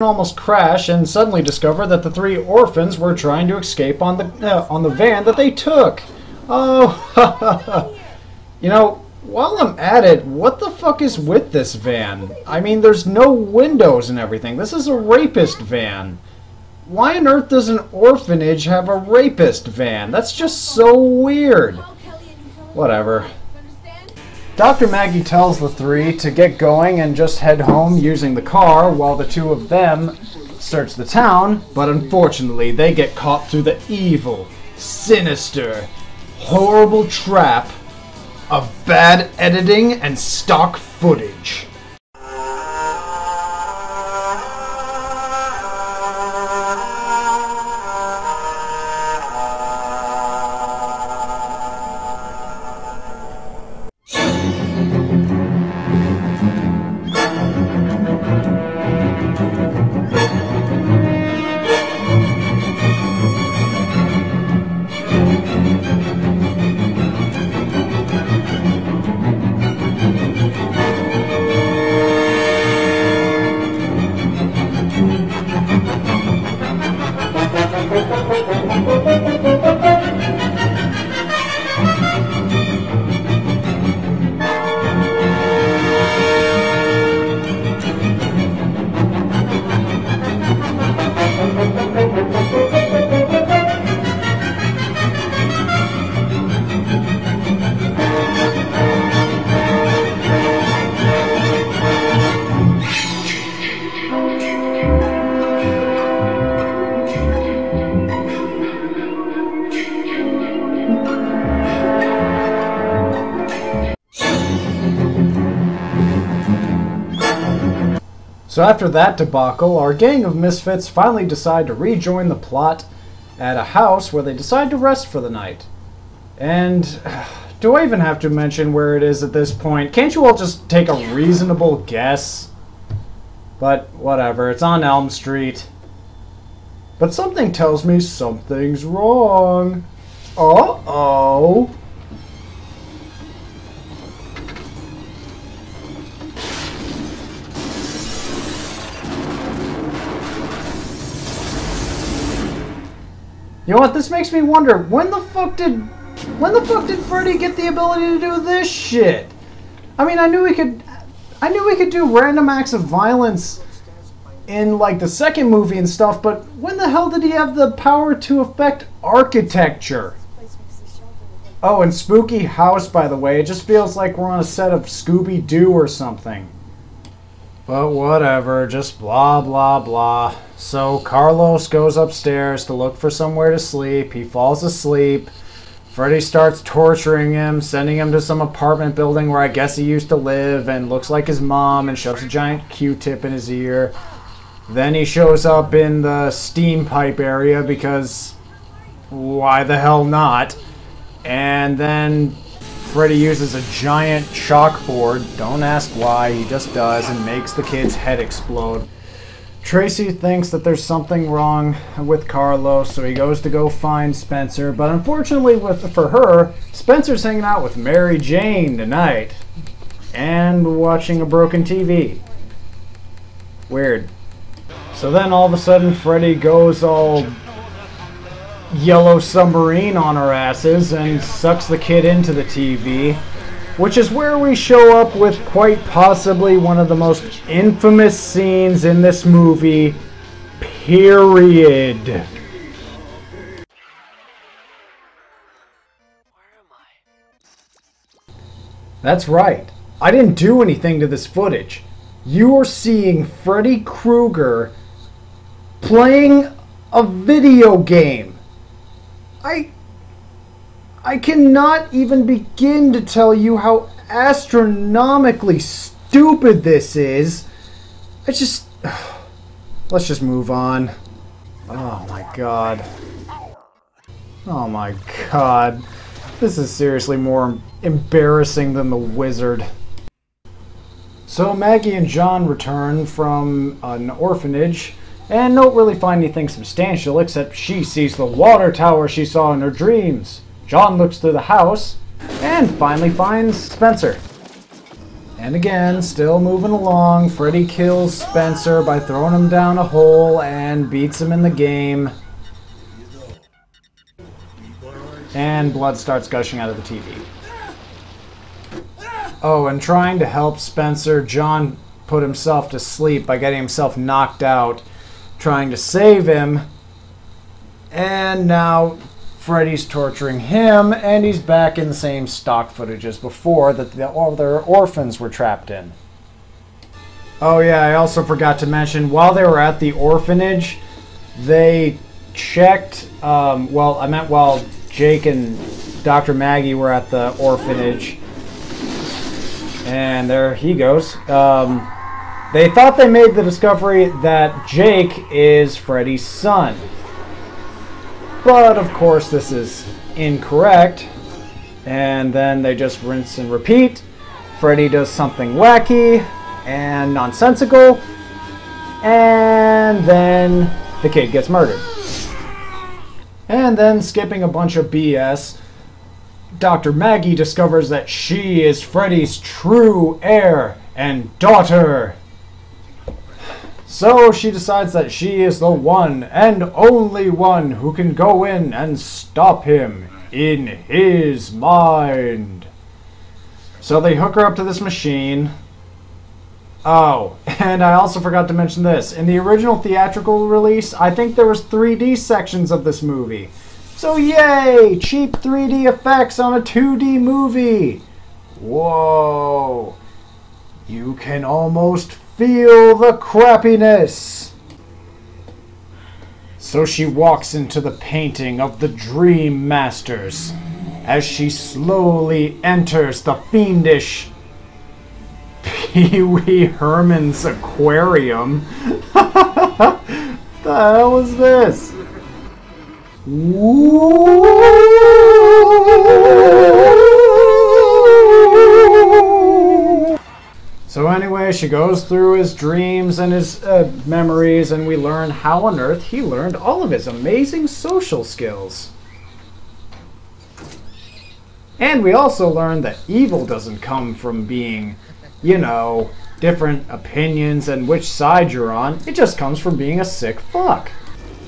almost crash and suddenly discover that the three orphans were trying to escape on the van that they took. Oh, you know, while I'm at it, what the fuck is with this van? I mean, there's no windows and everything. This is a rapist van. Why on earth does an orphanage have a rapist van? That's just so weird. Whatever. Dr. Maggie tells the three to get going and just head home using the car while the two of them search the town, but unfortunately they get caught through the evil, sinister, horrible trap of bad editing and stock footage. So after that debacle, our gang of misfits finally decide to rejoin the plot at a house where they decide to rest for the night. And do I even have to mention where it is at this point? Can't you all just take a reasonable guess? But whatever, it's on Elm Street. But something tells me something's wrong. Uh-oh. You know what, this makes me wonder, when the fuck did Freddy get the ability to do this shit? I mean, I knew he could do random acts of violence in like the second movie and stuff, but when the hell did he have the power to affect architecture? Oh, and spooky house, by the way. It just feels like we're on a set of Scooby-Doo or something. But whatever, just blah blah blah. So Carlos goes upstairs to look for somewhere to sleep. He falls asleep. Freddy starts torturing him, sending him to some apartment building where I guess he used to live and looks like his mom, and shoves a giant Q-tip in his ear. Then he shows up in the steam pipe area because why the hell not? And then Freddy uses a giant chalkboard, don't ask why, he just does, and makes the kid's head explode. Tracy thinks that there's something wrong with Carlos, so he goes to go find Spencer, but unfortunately for her, Spencer's hanging out with Mary Jane tonight and watching a broken TV. Weird. So then all of a sudden Freddy goes all Yellow Submarine on our asses and sucks the kid into the TV, which is where we show up with quite possibly one of the most infamous scenes in this movie, period. Where am I? That's right. I didn't do anything to this footage. You are seeing Freddy Krueger playing a video game. I cannot even begin to tell you how astronomically stupid this is. Let's just move on. Oh my god. Oh my god. This is seriously more embarrassing than The Wizard. So Maggie and John return from an orphanage and don't really find anything substantial except she sees the water tower she saw in her dreams. John looks through the house and finally finds Spencer. And again, still moving along, Freddy kills Spencer by throwing him down a hole and beats him in the game. And blood starts gushing out of the TV. Oh, and trying to help Spencer, John put himself to sleep by getting himself knocked out, trying to save him. And now Freddy's torturing him, and he's back in the same stock footage as before that the other orphans were trapped in. Oh yeah, I also forgot to mention, while they were at the orphanage, they checked, while Jake and Dr. Maggie were at the orphanage, and there he goes. They thought they made the discovery that Jake is Freddy's son. But of course this is incorrect. And then they just rinse and repeat. Freddy does something wacky and nonsensical. And then the kid gets murdered. And then, skipping a bunch of BS, Dr. Maggie discovers that she is Freddy's true heir and daughter. So she decides that she is the one and only one who can go in and stop him in his mind. So they hook her up to this machine. Oh, and I also forgot to mention this. In the original theatrical release, I think there was 3D sections of this movie. So yay! Cheap 3D effects on a 2D movie! Whoa! You can almost feel the crappiness! So she walks into the painting of the Dream Masters as she slowly enters the fiendish Pee Wee Herman's aquarium. The hell is this? So anyway, she goes through his dreams and his memories, and we learn how on earth he learned all of his amazing social skills. And we also learn that evil doesn't come from being, you know, different opinions and which side you're on. It just comes from being a sick fuck.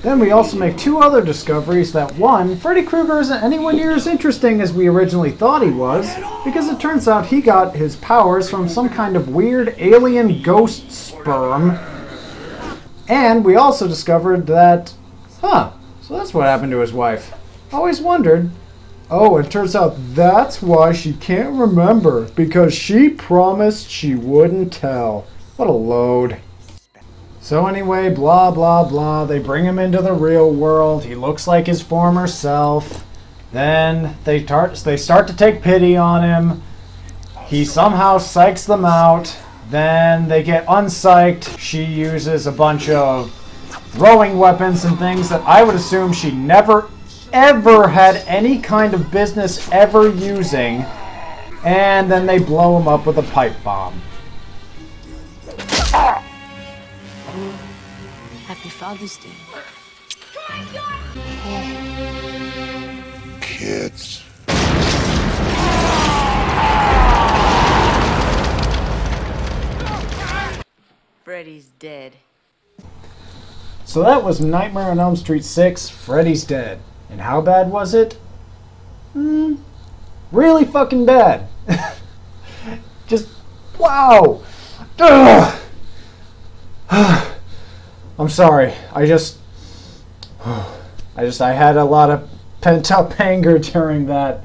Then we also make two other discoveries that, one, Freddy Krueger isn't anywhere near as interesting as we originally thought he was, because it turns out he got his powers from some kind of weird alien ghost sperm. And we also discovered that, so that's what happened to his wife. Always wondered. Oh, it turns out that's why she can't remember, because she promised she wouldn't tell. What a load. So anyway, blah, blah, blah. They bring him into the real world. He looks like his former self. Then they start to take pity on him. He somehow psychs them out. Then they get unpsyched. She uses a bunch of throwing weapons and things that I would assume she never, ever had any kind of business ever using. And then they blow him up with a pipe bomb. Happy Father's Day. Kids. Freddy's dead. So that was Nightmare on Elm Street 6, Freddy's Dead. And how bad was it? Really fucking bad. Just, wow. Ugh. I'm sorry. I had a lot of pent-up anger during that.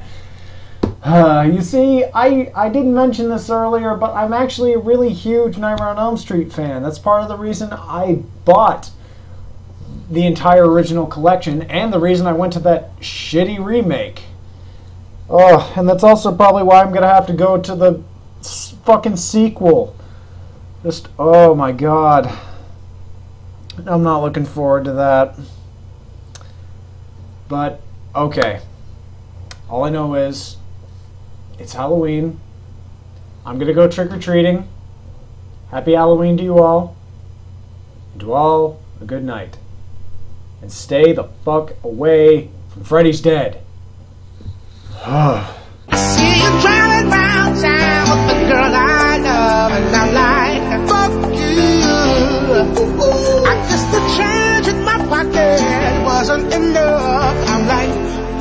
You see, I didn't mention this earlier, but I'm actually a really huge Nightmare on Elm Street fan. That's part of the reason I bought the entire original collection, and the reason I went to that shitty remake. Oh, and that's also probably why I'm gonna have to go to the fucking sequel. Just, oh my god. I'm not looking forward to that. But, okay. All I know is, it's Halloween. I'm gonna go trick-or-treating. Happy Halloween to you all. And to all, a good night. And stay the fuck away from Freddy's Dead. See you driving round town with the girl I love. love, and I'm like, fuck you. I guess the change in my pocket wasn't enough. I'm like,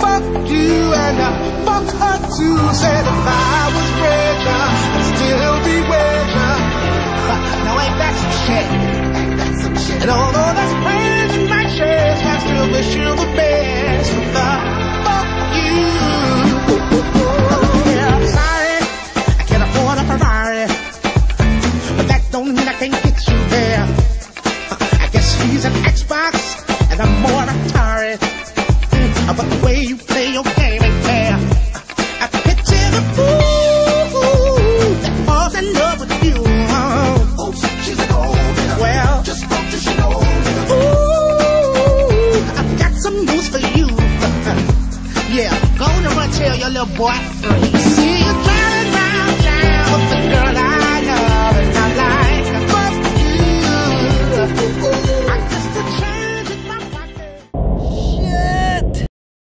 fuck you, and fuck her too. Said if I was richer, I'd still be with her. Now ain't that some shit? And although there's pain in my chest, I still wish you the best. Fuck you. Yeah, I'm sorry, I can't afford a Ferrari, but that don't mean I can't get you there. I guess she's an Xbox and I'm more Atari, but the way you play your game ain't fair. I picture the fool that falls in love with you. Oh, she's an old man. Well, just spoke to she know. Ooh, I've got some news for you. Yeah, go on and run tell your little boy. See you.